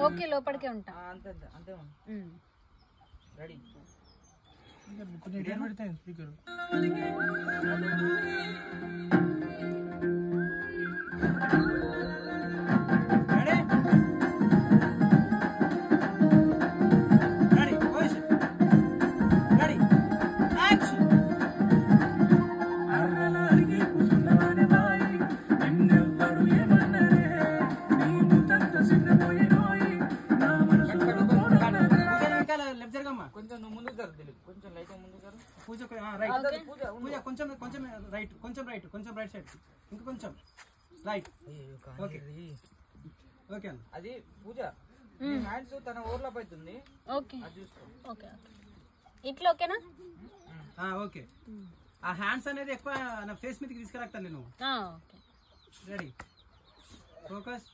okay లోపలికే ఉంటా అంతే అంతే అంతే రెడీ స్పీకర్ కొంచెం నువ్వు ముందుకు జరు దిలీప్ కొంచెం లైట్ ముందుకు జరు పూజ పూజ కొంచెం కొంచెం రైట్ కొంచెం రైట్ సైడ్ ఇంకా కొంచెం రైట్ ఓకే ఓకే అన్న అది పూజ హ్యాండ్స్ తన ఓవర్లాప్ అవుతుంది ఓకే అది చూసుకో ఓకే ఓకే ఇట్లా ఓకేనా ఓకే ఆ హ్యాండ్స్ అనేది ఎక్కువ నా ఫేస్ మీదకి తీసుకురాక్తాను నేను ఓకే రెడీ ఫోకస్